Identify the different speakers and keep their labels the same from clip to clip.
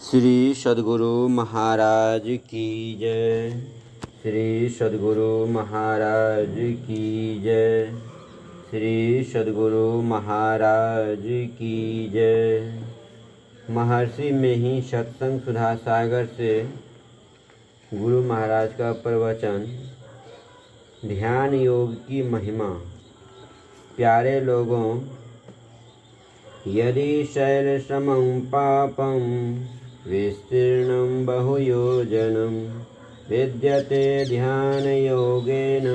Speaker 1: श्री सद्गुरु महाराज की जय। श्री सद्गुरु महाराज की जय। श्री सद्गुरु महाराज की जय। महर्षि में ही सत्संग सुधा सागर से गुरु महाराज का प्रवचन। ध्यान योग की महिमा। प्यारे लोगों, यदि शैलसमं पापं विस्तीर्णं बहुयोजनं विद्यते ध्यानयोगेन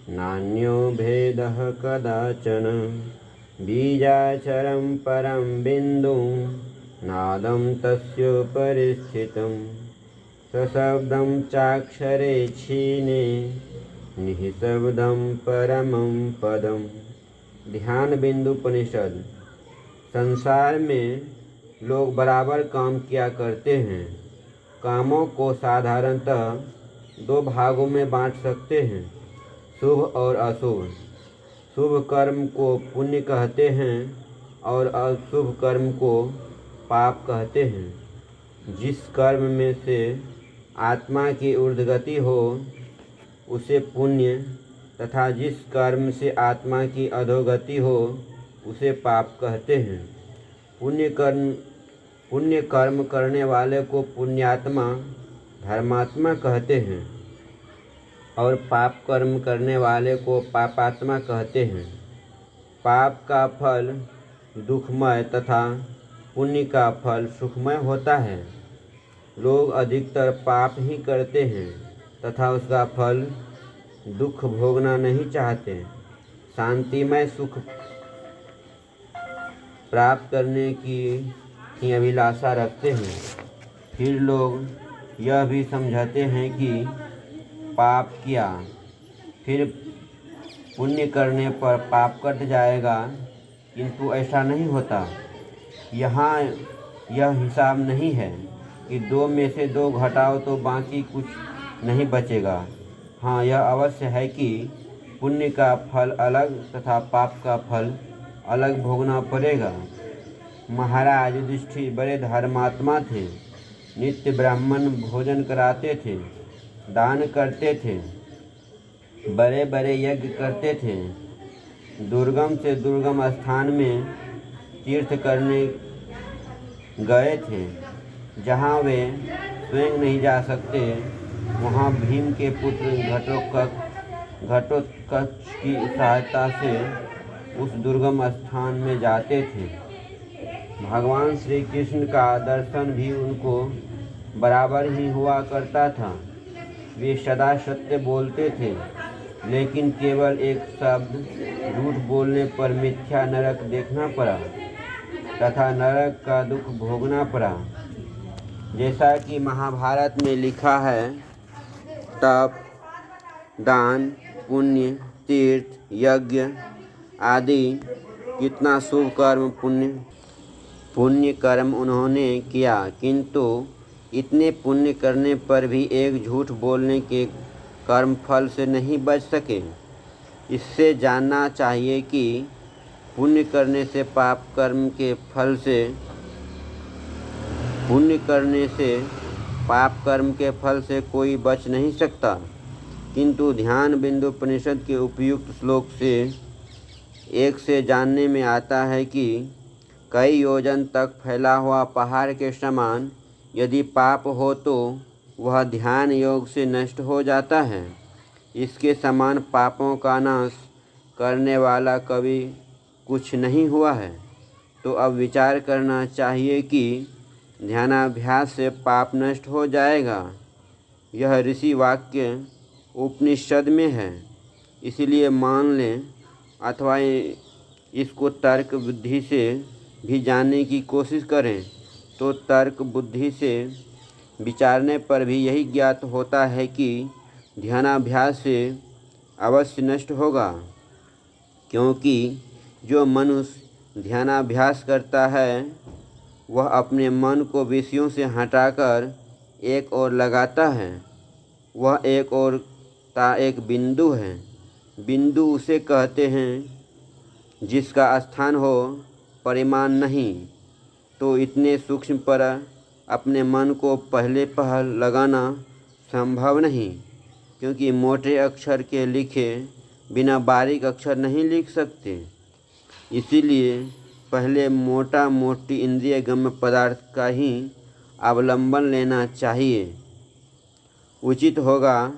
Speaker 1: नान्यो भेदः कदाचन। बीजाक्षरं परं बिन्दुं नादं तस्योपरि स्थितं सशब्दं चाक्षरे क्षीणे निःशब्दं परमं पदम्। ध्यान बिंदु उपनिषद। संसार में लोग बराबर काम किया करते हैं। कामों को साधारणतः दो भागों में बांट सकते हैं, शुभ और अशुभ। शुभ कर्म को पुण्य कहते हैं और अशुभ कर्म को पाप कहते हैं। जिस कर्म में से आत्मा की ऊर्ध्वगति हो उसे पुण्य तथा जिस कर्म से आत्मा की अधोगति हो उसे पाप कहते हैं। पुण्य कर्म करने वाले को पुण्यात्मा धर्मात्मा कहते हैं और पाप कर्म करने वाले को पापात्मा कहते हैं। पाप का फल दुखमय तथा पुण्य का फल सुखमय होता है। लोग अधिकतर पाप ही करते हैं तथा उसका फल दुख भोगना नहीं चाहते। शांतिमय सुख प्राप्त करने की ही अभिलाषा रखते हैं। फिर लोग यह भी समझते हैं कि पाप किया फिर पुण्य करने पर पाप कट जाएगा, किंतु ऐसा नहीं होता। यहाँ यह हिसाब नहीं है कि दो में से दो घटाओ तो बाकी कुछ नहीं बचेगा। हाँ, यह अवश्य है कि पुण्य का फल अलग तथा पाप का फल अलग भोगना पड़ेगा। महाराज युधिष्ठिर बड़े धर्मात्मा थे। नित्य ब्राह्मण भोजन कराते थे, दान करते थे, बड़े बड़े यज्ञ करते थे। दुर्गम से दुर्गम स्थान में तीर्थ करने गए थे। जहाँ वे स्वयं नहीं जा सकते, वहाँ भीम के पुत्र घटोत्कच की सहायता से उस दुर्गम स्थान में जाते थे। भगवान श्री कृष्ण का दर्शन भी उनको बराबर ही हुआ करता था। वे सदा सत्य बोलते थे, लेकिन केवल एक शब्द झूठ बोलने पर मिथ्या नरक देखना पड़ा तथा नरक का दुख भोगना पड़ा। जैसा कि महाभारत में लिखा है, तप, दान, पुण्य, तीर्थ, यज्ञ आदि कितना शुभ कर्म पुण्य कर्म उन्होंने किया, किंतु इतने पुण्य करने पर भी एक झूठ बोलने के कर्म फल से नहीं बच सके। इससे जानना चाहिए कि पुण्य करने से पाप कर्म के फल से कोई बच नहीं सकता। किंतु ध्यान बिंदु उपनिषद के उपयुक्त श्लोक से एक से जानने में आता है कि कई योजन तक फैला हुआ पहाड़ के समान यदि पाप हो तो वह ध्यान योग से नष्ट हो जाता है। इसके समान पापों का नाश करने वाला कभी कुछ नहीं हुआ है। तो अब विचार करना चाहिए कि ध्यानाभ्यास से पाप नष्ट हो जाएगा। यह ऋषि वाक्य उपनिषद में है, इसलिए मान लें अथवा इसको तर्क बुद्धि से भी जानने की कोशिश करें तो तर्क बुद्धि से विचारने पर भी यही ज्ञात होता है कि ध्यानाभ्यास से अवश्य नष्ट होगा। क्योंकि जो मनुष्य ध्यानाभ्यास करता है वह अपने मन को विषयों से हटाकर एक ओर लगाता है। वह एक ओर का एक बिंदु है। बिंदु उसे कहते हैं जिसका स्थान हो, परिमाण नहीं। तो इतने सूक्ष्म पर अपने मन को पहले पहल लगाना संभव नहीं, क्योंकि मोटे अक्षर के लिखे बिना बारीक अक्षर नहीं लिख सकते। इसीलिए पहले मोटा मोटी इंद्रिय गम्य पदार्थ का ही अवलंबन लेना चाहिए। उचित होगा,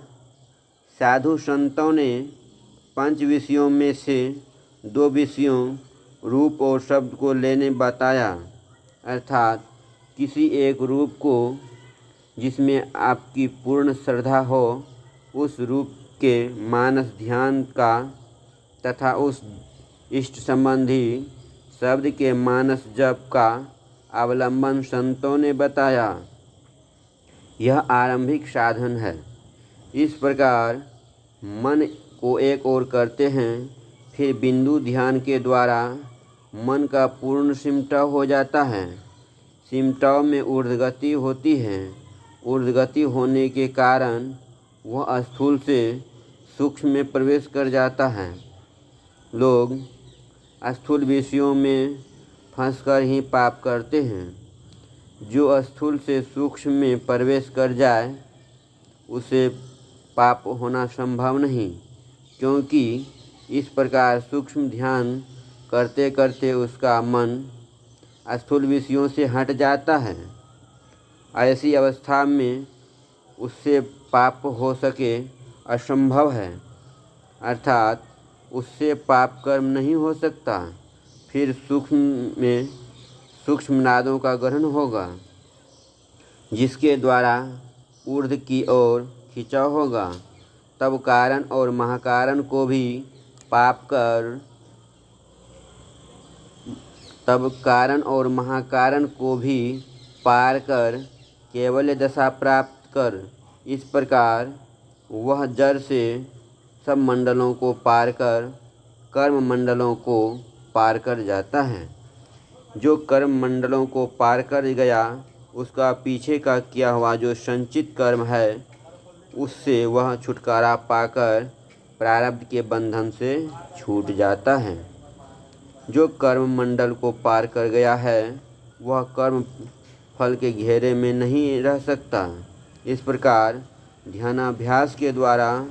Speaker 1: साधु संतों ने 5 विषयों में से 2 विषयों रूप और शब्द को लेने बताया, अर्थात किसी एक रूप को जिसमें आपकी पूर्ण श्रद्धा हो, उस रूप के मानस ध्यान का तथा उस इष्ट संबंधी शब्द के मानस जप का अवलंबन संतों ने बताया। यह आरंभिक साधन है। इस प्रकार मन को एक ओर करते हैं, फिर बिंदु ध्यान के द्वारा मन का पूर्ण सिमटाव हो जाता है। सिमटाव में ऊर्ध्वगति होती है। ऊर्ध्वगति होने के कारण वह स्थूल से सूक्ष्म में प्रवेश कर जाता है। लोग स्थूल विषयों में फंसकर ही पाप करते हैं। जो स्थूल से सूक्ष्म में प्रवेश कर जाए उसे पाप होना संभव नहीं, क्योंकि इस प्रकार सूक्ष्म ध्यान करते करते उसका मन स्थूल विषयों से हट जाता है। ऐसी अवस्था में उससे पाप हो सके असंभव है, अर्थात उससे पाप कर्म नहीं हो सकता। फिर सूक्ष्म में सूक्ष्म नादों का ग्रहण होगा, जिसके द्वारा ऊर्ध्व की ओर खिंचाव होगा। तब कारण और महाकारण को भी पार कर केवल दशा प्राप्त कर, इस प्रकार वह जड़ से सब मंडलों को पार कर कर्म मंडलों को पार कर जाता है। जो कर्म मंडलों को पार कर गया, उसका पीछे का किया हुआ जो संचित कर्म है, उससे वह छुटकारा पाकर प्रारब्ध के बंधन से छूट जाता है। जो कर्म मंडल को पार कर गया है, वह कर्म फल के घेरे में नहीं रह सकता। इस प्रकार ध्यानाभ्यास के द्वारा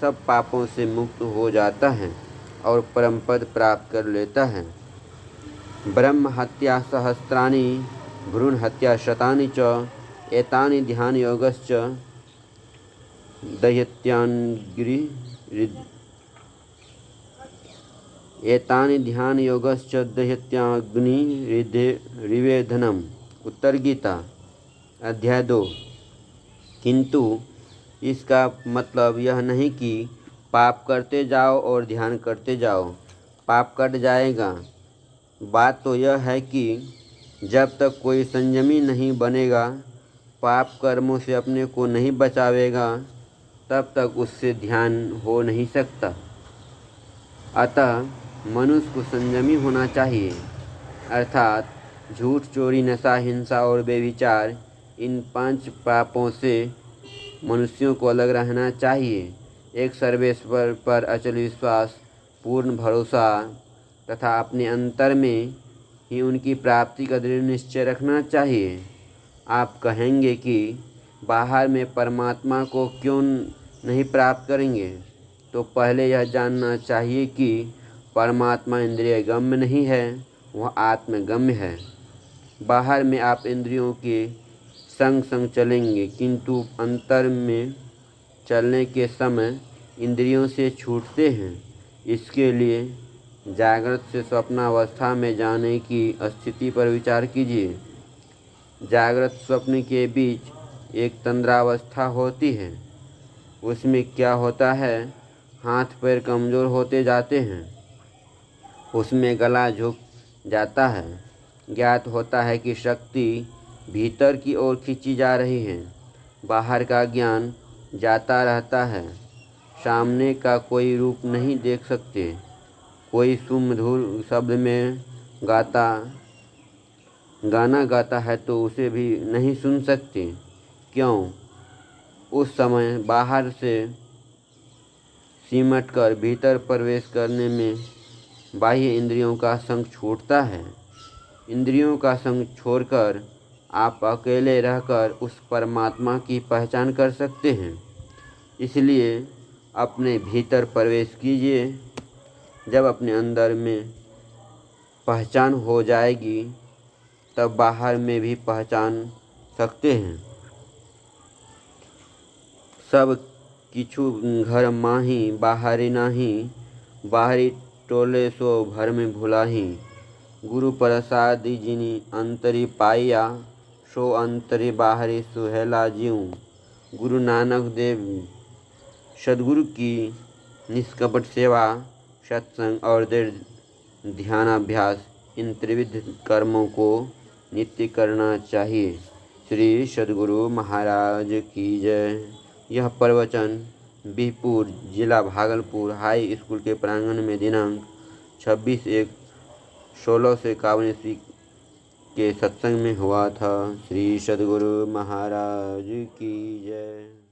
Speaker 1: सब पापों से मुक्त हो जाता है और परम पद प्राप्त कर लेता है। ब्रह्म हत्या सहस्राणि भ्रूण हत्या शतानि च एतानि ध्यान योगश्च दह्यत्याग्निरिवेधनम्। उत्तर गीता अध्याय 2। किंतु इसका मतलब यह नहीं कि पाप करते जाओ और ध्यान करते जाओ, पाप कट जाएगा। बात तो यह है कि जब तक कोई संयमी नहीं बनेगा, पाप कर्मों से अपने को नहीं बचावेगा, तब तक उससे ध्यान हो नहीं सकता। अतः मनुष्य को संयमी होना चाहिए, अर्थात झूठ, चोरी, नशा, हिंसा और व्यभिचार, इन 5 पापों से मनुष्यों को अलग रहना चाहिए। एक सर्वेश्वर पर अचल विश्वास, पूर्ण भरोसा तथा अपने अंतर में ही उनकी प्राप्ति का दृढ़ निश्चय रखना चाहिए। आप कहेंगे कि बाहर में परमात्मा को क्यों नहीं प्राप्त करेंगे, तो पहले यह जानना चाहिए कि परमात्मा इंद्रिय गम्य नहीं है, वह आत्मगम्य है। बाहर में आप इंद्रियों के संग संग चलेंगे, किंतु अंतर में चलने के समय इंद्रियों से छूटते हैं। इसके लिए जागृत से स्वप्नावस्था में जाने की स्थिति पर विचार कीजिए। जागृत स्वप्न के बीच एक तंद्रावस्था होती है। उसमें क्या होता है, हाथ पैर कमज़ोर होते जाते हैं, उसमें गला झुक जाता है। ज्ञात होता है कि शक्ति भीतर की ओर खींची जा रही है। बाहर का ज्ञान जाता रहता है। सामने का कोई रूप नहीं देख सकते। कोई सुमधुर शब्द में गाना गाता है तो उसे भी नहीं सुन सकते। क्यों? उस समय बाहर से सिमट कर भीतर प्रवेश करने में बाह्य इंद्रियों का संग छूटता है। इंद्रियों का संग छोड़कर आप अकेले रहकर उस परमात्मा की पहचान कर सकते हैं। इसलिए अपने भीतर प्रवेश कीजिए। जब अपने अंदर में पहचान हो जाएगी तब बाहर में भी पहचान सकते हैं। सब किछु घर माही बाहरी नाही, बाहरी टोले सो भर में भुलाही। गुरु प्रसाद जिनी अंतरी पाइया, सो अंतरी बाहरी सुहेला जीऊँ। गुरु नानक देव सदगुरु की निष्कपट सेवा, सत्संग और दृढ़ ध्यानाभ्यास, इन त्रिविध कर्मों को नित्य करना चाहिए। श्री सदगुरु महाराज की जय। यह प्रवचन बिहपुर जिला भागलपुर हाई स्कूल के प्रांगण में दिनांक 26/1/1651 ईस्वी के सत्संग में हुआ था। श्री सदगुरु महाराज की जय।